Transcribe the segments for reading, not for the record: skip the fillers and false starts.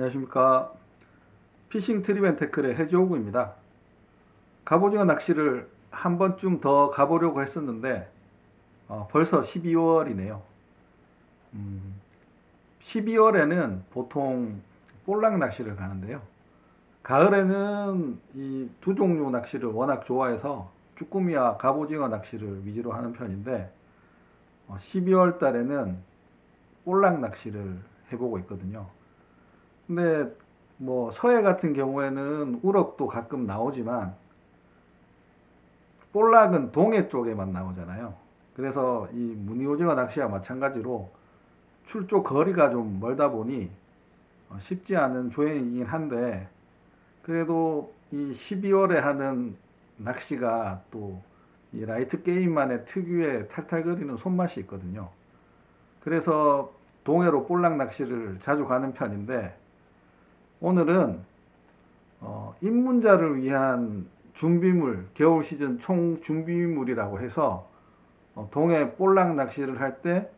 안녕하십니까. 피싱 트립 앤 태클의 해지호구입니다. 갑오징어 낚시를 한 번쯤 더 가보려고 했었는데 벌써 12월이네요. 12월에는 보통 볼락 낚시를 가는데요. 가을에는 이 두 종류 낚시를 워낙 좋아해서 쭈꾸미와 갑오징어 낚시를 위주로 하는 편인데 12월 달에는 볼락 낚시를 해보고 있거든요. 근데 뭐 서해 같은 경우에는 우럭도 가끔 나오지만 볼락은 동해 쪽에만 나오잖아요. 그래서 이 무늬오징어 낚시와 마찬가지로 출조 거리가 좀 멀다 보니 쉽지 않은 조행이긴 한데, 그래도 이 12월에 하는 낚시가 또 이 라이트 게임만의 특유의 탈탈거리는 손맛이 있거든요. 그래서 동해로 볼락 낚시를 자주 가는 편인데, 오늘은 입문자를 위한 준비물, 겨울 시즌 총 준비물이라고 해서 동해 볼락 낚시를 할 때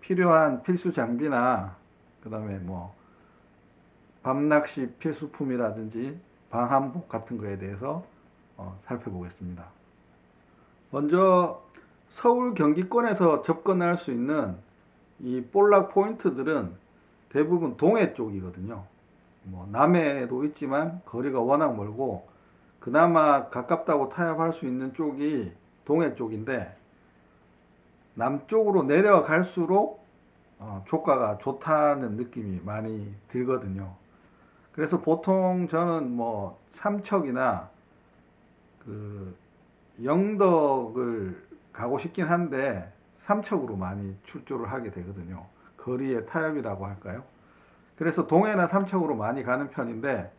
필요한 필수 장비나 그 다음에 뭐 밤낚시 필수품이라든지 방한복 같은 거에 대해서 살펴보겠습니다. 먼저 서울 경기권에서 접근할 수 있는 이 볼락 포인트들은 대부분 동해 쪽이거든요. 뭐 남해에도 있지만 거리가 워낙 멀고 그나마 가깝다고 타협할 수 있는 쪽이 동해 쪽인데, 남쪽으로 내려갈수록 조가가 좋다는 느낌이 많이 들거든요. 그래서 보통 저는 뭐 삼척이나 그 영덕을 가고 싶긴 한데 삼척으로 많이 출조를 하게 되거든요. 거리의 타협이라고 할까요? 그래서 동해나 삼척으로 많이 가는 편인데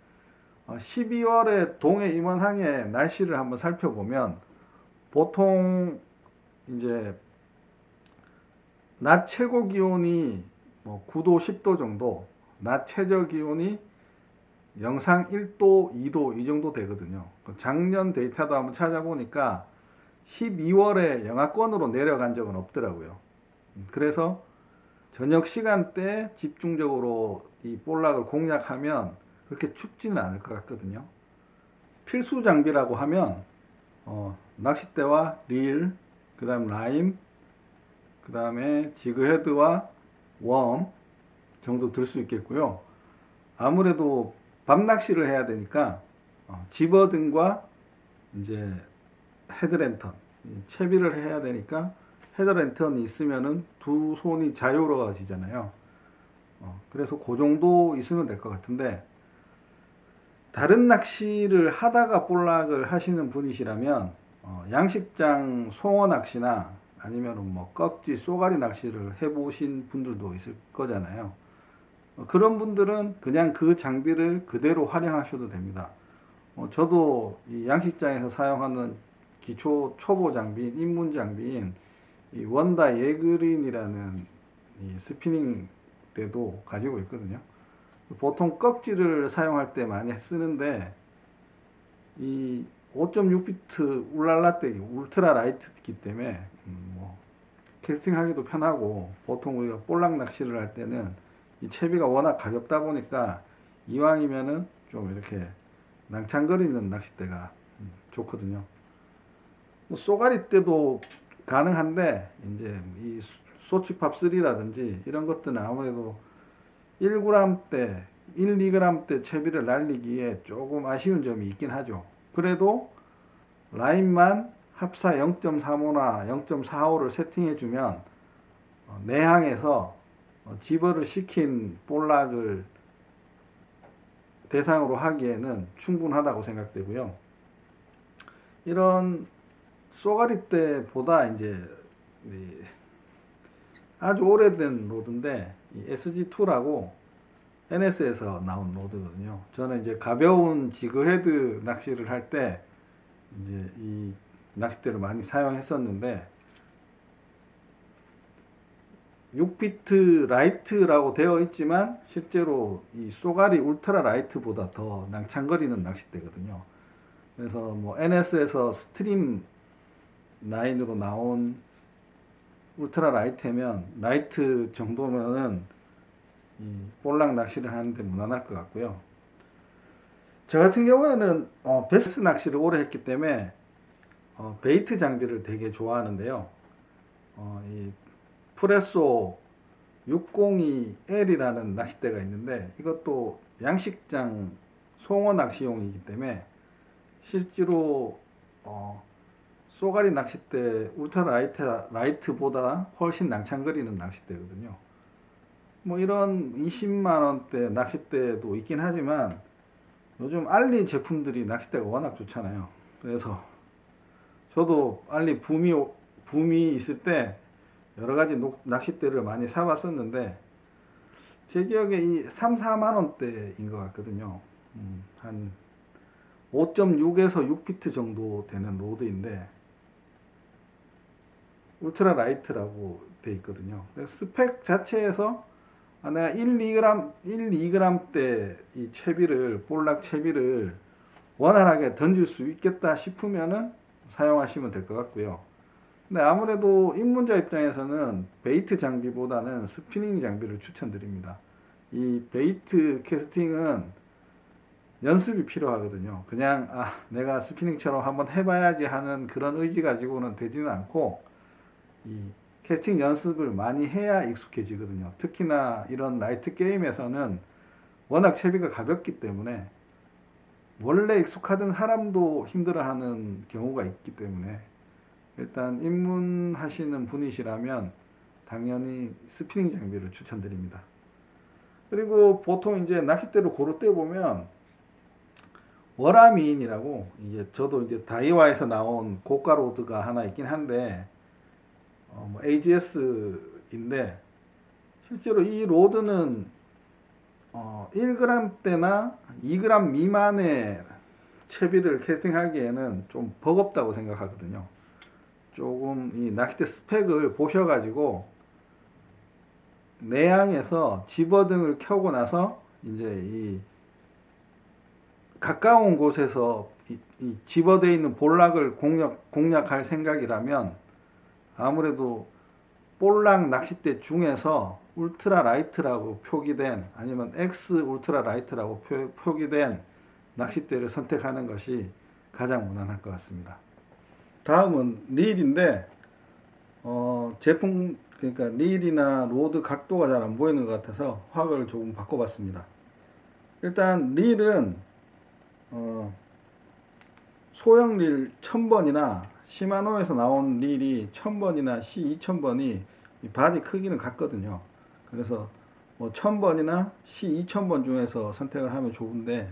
12월에 동해 임원항의 날씨를 한번 살펴보면 보통 이제 낮 최고 기온이 뭐 9도, 10도 정도, 낮 최저 기온이 영상 1도, 2도 이 정도 되거든요. 작년 데이터도 한번 찾아보니까 12월에 영하권으로 내려간 적은 없더라고요. 그래서 저녁 시간대 집중적으로 이 볼락을 공략하면 그렇게 춥지는 않을 것 같거든요. 필수 장비라고 하면 낚싯대와 릴, 그 다음 라임, 그 다음에 지그헤드와 웜 정도 들 수 있겠고요. 아무래도 밤낚시를 해야 되니까 집어등과 이제 헤드랜턴, 채비를 해야 되니까 헤드랜턴이 있으면은 두 손이 자유로워지잖아요. 그래서 그 정도 있으면 될 것 같은데, 다른 낚시를 하다가 볼락을 하시는 분이시라면 양식장 송어 낚시나 아니면 뭐 꺽지, 쏘가리 낚시를 해보신 분들도 있을 거잖아요. 그런 분들은 그냥 그 장비를 그대로 활용하셔도 됩니다. 저도 이 양식장에서 사용하는 기초 초보 장비인 입문 장비인 이 원다 예그린이라는 이 스피닝 대도 가지고 있거든요. 보통 꺽지를 사용할 때 많이 쓰는데 이 5.6비트 울랄라떼기 울트라 라이트이기 때문에 뭐 캐스팅하기도 편하고, 보통 우리가 볼락 낚시를 할 때는 이 채비가 워낙 가볍다 보니까 이왕이면은 좀 이렇게 낭창거리는 낚싯대가 좋거든요. 뭐 쏘가리 때도 가능한데 이제 이 소치팝 3라든지 이런 것들은 아무래도 1g대, 1, 2g대 채비를 날리기에 조금 아쉬운 점이 있긴 하죠. 그래도 라인만 합사 0.35나 0.45를 세팅해주면 내항에서 집어를 시킨 볼락을 대상으로 하기에는 충분하다고 생각되고요. 이런 쏘가리 때보다 이제 아주 오래된 로드인데 SG2라고 NS에서 나온 로드거든요. 저는 이제 가벼운 지그헤드 낚시를 할 때 이제 이 낚싯대를 많이 사용했었는데 6비트 라이트라고 되어 있지만 실제로 이 쏘가리 울트라 라이트보다 더 낭창거리는 낚싯대거든요. 그래서 뭐 NS에서 스트림 9으로 나온 울트라 라이트면 라이트 정도면은 이 볼락 낚시를 하는데 무난할 것 같고요. 저 같은 경우에는 베스 낚시를 오래 했기 때문에 베이트 장비를 되게 좋아하는데요. 이 프레소 602L이라는 낚싯대가 있는데 이것도 양식장 송어 낚시용이기 때문에 실제로 쏘가리 낚싯대 울트라 라이트보다 훨씬 낭창거리는 낚싯대거든요. 뭐 이런 20만원대 낚싯대도 있긴 하지만 요즘 알리 제품들이 낚싯대가 워낙 좋잖아요. 그래서 저도 알리 붐이 있을 때 여러 가지 낚싯대를 많이 사봤었는데 제 기억에 이 3, 4만 원대인 것 같거든요. 한 5.6에서 6피트 정도 되는 로드인데 울트라 라이트라고 돼 있거든요. 스펙 자체에서 내가 1, 2g대 이 채비를 볼락 채비를 원활하게 던질 수 있겠다 싶으면은 사용하시면 될 것 같고요. 근데 아무래도 입문자 입장에서는 베이트 장비보다는 스피닝 장비를 추천드립니다. 이 베이트 캐스팅은 연습이 필요하거든요. 그냥 내가 스피닝처럼 한번 해봐야지 하는 그런 의지 가지고는 되지는 않고 이 캐스팅 연습을 많이 해야 익숙해지거든요. 특히나 이런 라이트 게임에서는 워낙 채비가 가볍기 때문에 원래 익숙하던 사람도 힘들어하는 경우가 있기 때문에 일단 입문하시는 분이시라면 당연히 스피닝 장비를 추천드립니다. 그리고 보통 이제 낚싯대를 고를 때 보면 워라미인이라고 이제 저도 이제 다이와에서 나온 고가 로드가 하나 있긴 한데 뭐 AGS인데 실제로 이 로드는 1g대나 2g 미만의 채비를 캐스팅하기에는 좀 버겁다고 생각하거든요. 조금 이 낚싯대 스펙을 보셔가지고 내양에서 집어등을 켜고 나서 이제 이 가까운 곳에서 이 집어되어 있는 볼락을 공략할 생각이라면 아무래도 볼락 낚싯대 중에서 울트라 라이트라고 표기된 아니면 X 울트라 라이트라고 표기된 낚싯대를 선택하는 것이 가장 무난할 것 같습니다. 다음은 릴인데 제품 그러니까 릴이나 로드 각도가 잘 안 보이는 것 같아서 화각을 조금 바꿔봤습니다. 일단 릴은 소형 릴 1000번이나 시마노에서 나온 릴이 1000번이나 C2000번이 바디 크기는 같거든요. 그래서 뭐 1000번이나 C2000번 중에서 선택을 하면 좋은데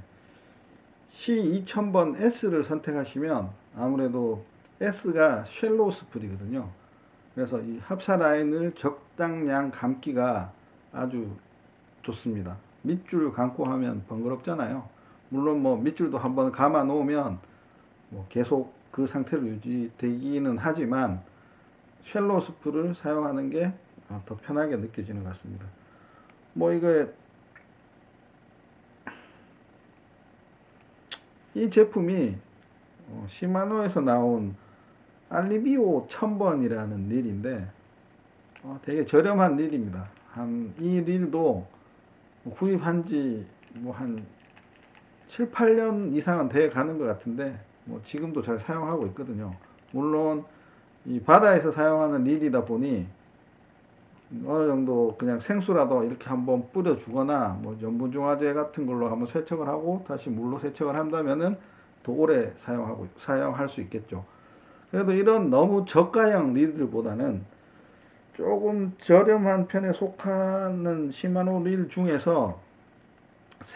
C2000번 S를 선택하시면 아무래도 S가 쉘로우 스풀이거든요. 그래서 이 합사 라인을 적당량 감기가 아주 좋습니다. 밑줄 감고 하면 번거롭잖아요. 물론 뭐 밑줄도 한번 감아 놓으면 뭐 계속 그 상태로 유지되기는 하지만 쉘로우 스풀을 사용하는 게 더 편하게 느껴지는 것 같습니다. 뭐 이거 이 제품이 시마노에서 나온 알리비오 1000번이라는 릴인데 되게 저렴한 릴입니다. 이 릴도 구입한 지 뭐 한 7, 8년 이상은 돼 가는 것 같은데 뭐 지금도 잘 사용하고 있거든요. 물론 이 바다에서 사용하는 릴이다 보니 어느 정도 그냥 생수라도 이렇게 한번 뿌려 주거나 뭐 염분중화제 같은 걸로 한번 세척을 하고 다시 물로 세척을 한다면은 더 오래 사용할 수 있겠죠. 그래도 이런 너무 저가형 릴들보다는 조금 저렴한 편에 속하는 시마노 릴 중에서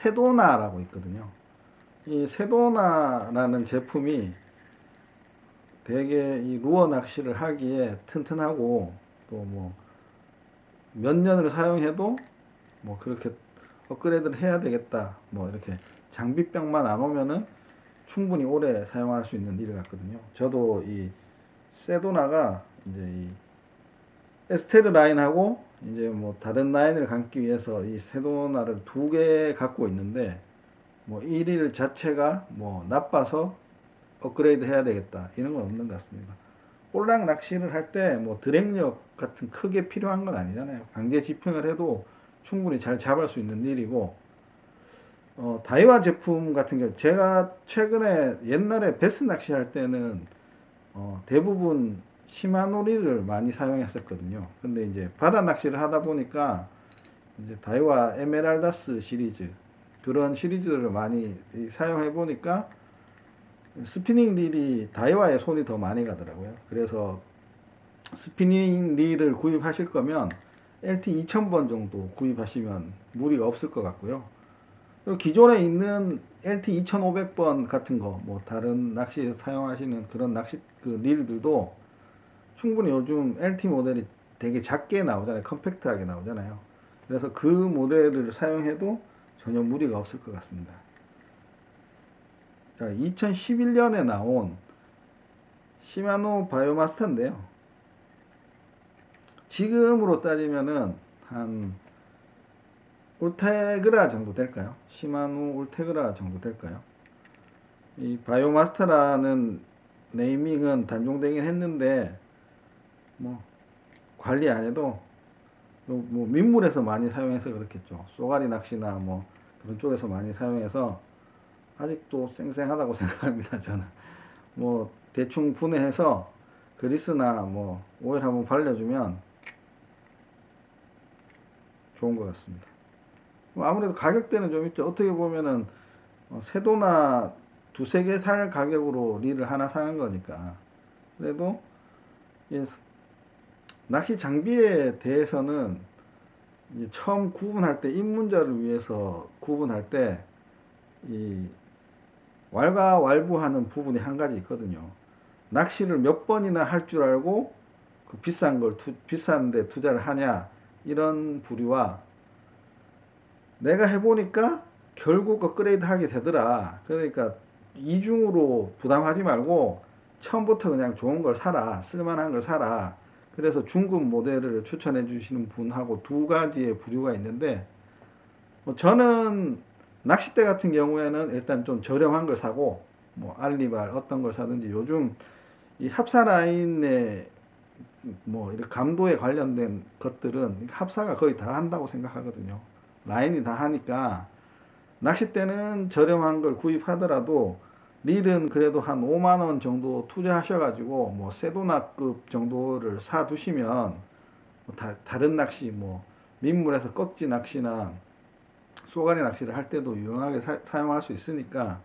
세도나라고 있거든요. 이 세도나라는 제품이 되게 이 루어 낚시를 하기에 튼튼하고 또 뭐 몇 년을 사용해도 뭐 그렇게 업그레이드를 해야 되겠다 뭐 이렇게 장비병만 안 오면은 충분히 오래 사용할 수 있는 릴 같거든요. 저도 이 세도나가 이제 이 에스테르 라인하고 이제 뭐 다른 라인을 감기 위해서 이 세도나를 두 개 갖고 있는데 뭐 이 릴 자체가 뭐 나빠서 업그레이드 해야 되겠다 이런 건 없는 것 같습니다. 볼락 낚시를 할 때 뭐 드랙력 같은 크게 필요한 건 아니잖아요. 강제 집행을 해도 충분히 잘 잡을 수 있는 릴이고, 다이와 제품 같은 경우 제가 최근에 옛날에 베스 낚시할 때는 대부분 시마노리를 많이 사용했었거든요. 근데 이제 바다 낚시를 하다 보니까 이제 다이와 에메랄다스 시리즈 그런 시리즈를 많이 사용해 보니까 스피닝 릴이 다이와에 손이 더 많이 가더라고요. 그래서 스피닝 릴을 구입하실 거면 LT 2000번 정도 구입하시면 무리가 없을 것 같고요. 그리고 기존에 있는 LT 2500번 같은 거, 뭐 다른 낚시에서 사용하시는 그런 낚시 그 릴들도 충분히 요즘 LT 모델이 되게 작게 나오잖아요. 컴팩트하게 나오잖아요. 그래서 그 모델을 사용해도 전혀 무리가 없을 것 같습니다. 자, 2011년에 나온 시마노 바이오마스터인데요. 지금으로 따지면은 한 울테그라 정도 될까요? 시마노 울테그라 정도 될까요? 이 바이오마스터라는 네이밍은 단종되긴 했는데 뭐 관리 안 해도 뭐 민물에서 많이 사용해서 그렇겠죠. 쏘가리 낚시나 뭐 그런 쪽에서 많이 사용해서 아직도 쌩쌩하다고 생각합니다. 저는 뭐 대충 분해해서 그리스나 뭐 오일 한번 발려주면 좋은 것 같습니다. 뭐 아무래도 가격대는 좀 있죠. 어떻게 보면은 세도나 두세 개 살 가격으로 릴을 하나 사는 거니까. 그래도 낚시 장비에 대해서는 처음 구분할 때 입문자를 위해서 구분할 때 이 왈가왈부하는 부분이 한 가지 있거든요. 낚시를 몇 번이나 할 줄 알고 그 비싼데 투자를 하냐 이런 부류와 내가 해보니까 결국 업그레이드 하게 되더라. 그러니까 이중으로 부담하지 말고 처음부터 그냥 좋은 걸 사라. 쓸만한 걸 사라. 그래서 중급 모델을 추천해 주시는 분하고 두 가지의 부류가 있는데, 저는 낚싯대 같은 경우에는 일단 좀 저렴한 걸 사고, 뭐 알리발 어떤 걸 사든지 요즘 이 합사 라인에 뭐 이렇게 감도에 관련된 것들은 합사가 거의 다 한다고 생각하거든요. 라인이 다 하니까 낚싯대는 저렴한 걸 구입하더라도 릴은 그래도 한 5만원 정도 투자하셔가지고 뭐 세도나급 정도를 사 두시면 다른 낚시 뭐 민물에서 꺽지 낚시나 쏘가리 낚시를 할 때도 유용하게 사용할 수 있으니까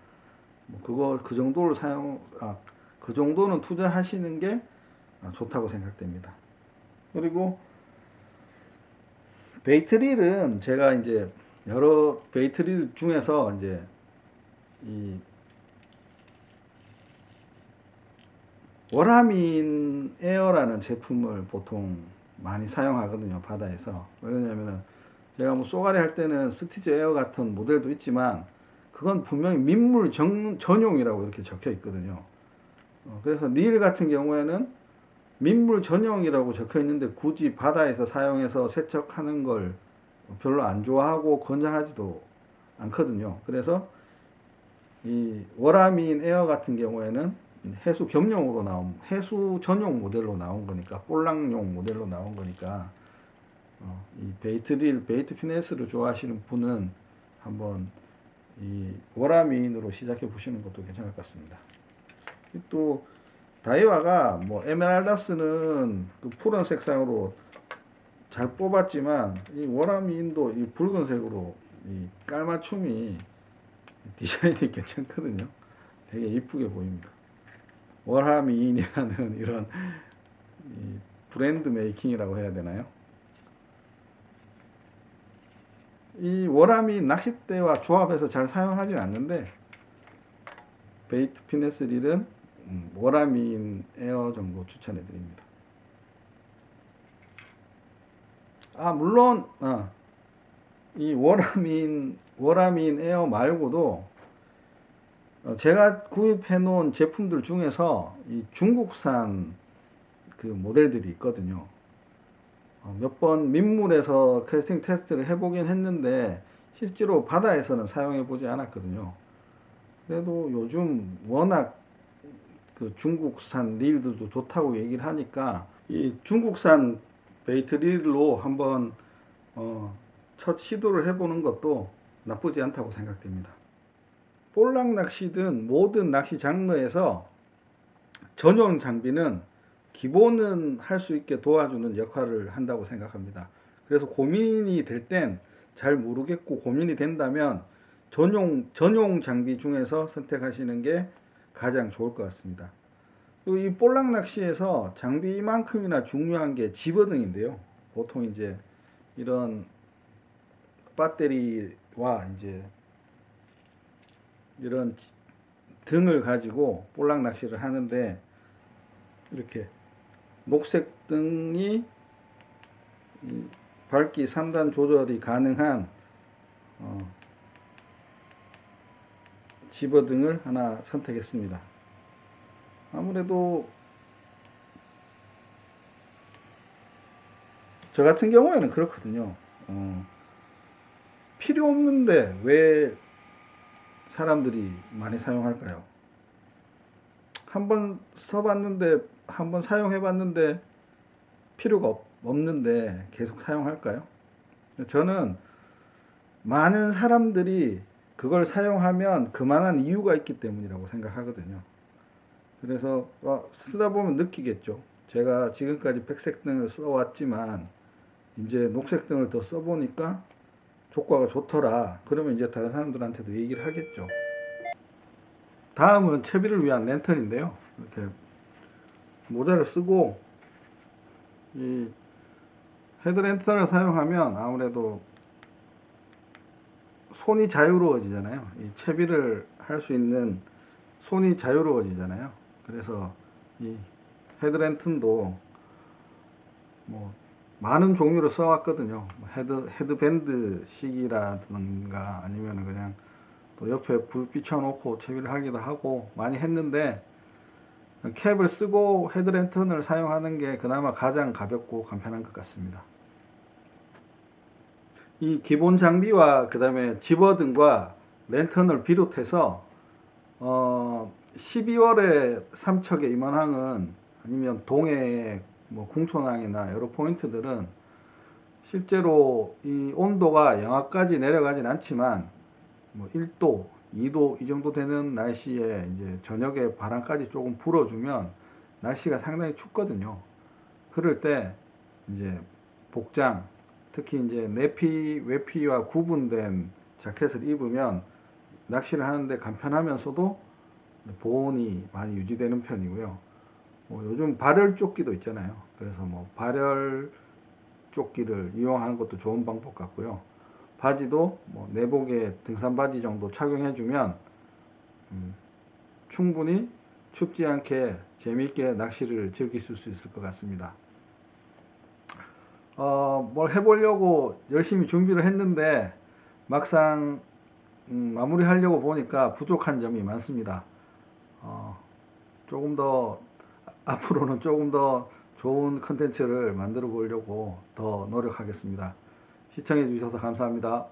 뭐 그거 그 정도를 그 정도는 투자하시는 게 좋다고 생각됩니다. 그리고 베이트릴은 제가 이제 여러 베이트릴 중에서 이제 이 워라민 에어라는 제품을 보통 많이 사용하거든요, 바다에서. 왜냐면은 제가 뭐 쏘가리 할 때는 스티즈 에어 같은 모델도 있지만 그건 분명히 민물 전용이라고 이렇게 적혀 있거든요. 그래서 릴 같은 경우에는 민물 전용이라고 적혀 있는데 굳이 바다에서 사용해서 세척하는 걸 별로 안 좋아하고 권장하지도 않거든요. 그래서 이 워라민 에어 같은 경우에는 해수 겸용으로 나온 해수 전용 모델로 나온 거니까 볼락용 모델로 나온 거니까 이 베이트릴 베이트 피네스를 좋아하시는 분은 한번 이 워라민으로 시작해 보시는 것도 괜찮을 것 같습니다. 또 다이와가 뭐 에메랄다스는 그 푸른 색상으로 잘 뽑았지만 이 워라민도 이 붉은색으로 이 깔맞춤이 디자인이 괜찮거든요. 되게 이쁘게 보입니다. 워라민이라는 이런 이 브랜드 메이킹이라고 해야 되나요? 이 워라민 낚싯대와 조합해서 잘 사용하진 않는데 베이트 피네스 릴은 워라민 에어 정도 추천해 드립니다. 물론 이 워라민 에어 말고도 제가 구입해 놓은 제품들 중에서 이 중국산 그 모델들이 있거든요. 몇 번 민물에서 캐스팅 테스트를 해보긴 했는데 실제로 바다에서는 사용해 보지 않았거든요. 그래도 요즘 워낙 그 중국산 릴들도 좋다고 얘기를 하니까 이 중국산 베이트 릴로 한번 첫 시도를 해보는 것도 나쁘지 않다고 생각됩니다. 볼락 낚시든 모든 낚시 장르에서 전용 장비는 기본은 할 수 있게 도와주는 역할을 한다고 생각합니다. 그래서 고민이 될 땐 잘 모르겠고 고민이 된다면 전용 장비 중에서 선택하시는 게 가장 좋을 것 같습니다. 그리고 이 볼락 낚시에서 장비만큼이나 중요한 게 집어등인데요. 보통 이제 이런 배터리와 이제 이런 등을 가지고 볼락 낚시를 하는데, 이렇게 녹색 등이 밝기 3단 조절이 가능한 집어등을 하나 선택했습니다. 아무래도 저 같은 경우에는 그렇거든요. 필요 없는데 왜 사람들이 많이 사용할까요? 한번 써봤는데, 한번 사용해봤는데 필요가 없는데 계속 사용할까요? 저는 많은 사람들이 그걸 사용하면 그만한 이유가 있기 때문이라고 생각하거든요. 그래서 쓰다 보면 느끼겠죠. 제가 지금까지 백색 등을 써왔지만 이제 녹색 등을 더 써보니까 효과가 좋더라. 그러면 이제 다른 사람들한테도 얘기를 하겠죠. 다음은 채비를 위한 랜턴인데요. 이렇게 모자를 쓰고 이 헤드랜턴을 사용하면 아무래도 손이 자유로워지잖아요. 이 채비를 할 수 있는 손이 자유로워지잖아요. 그래서 이 헤드랜턴도 뭐 많은 종류를 써왔거든요. 헤드밴드 식이라든가 아니면 그냥 또 옆에 불 비춰놓고 채비를 하기도 하고 많이 했는데, 캡을 쓰고 헤드랜턴을 사용하는 게 그나마 가장 가볍고 간편한 것 같습니다. 이 기본 장비와 그 다음에 집어등과 랜턴을 비롯해서 12월에 삼척의 임원항은, 아니면 동해의 뭐 궁촌항이나 여러 포인트들은 실제로 이 온도가 영하까지 내려가진 않지만 뭐 1도, 2도 이 정도 되는 날씨에 이제 저녁에 바람까지 조금 불어주면 날씨가 상당히 춥거든요. 그럴 때 이제 복장, 특히 이제 내피, 외피와 구분된 자켓을 입으면 낚시를 하는데 간편하면서도 보온이 많이 유지되는 편이고요. 요즘 발열 조끼도 있잖아요. 그래서 뭐 발열 조끼를 이용하는 것도 좋은 방법 같고요. 바지도 뭐 내복에 등산 바지 정도 착용해주면 충분히 춥지 않게 재미있게 낚시를 즐기실 수 있을 것 같습니다. 뭘 해보려고 열심히 준비를 했는데 막상 마무리 하려고 보니까 부족한 점이 많습니다. 조금 더 앞으로는 조금 더 좋은 컨텐츠를 만들어 보려고 더 노력하겠습니다. 시청해 주셔서 감사합니다.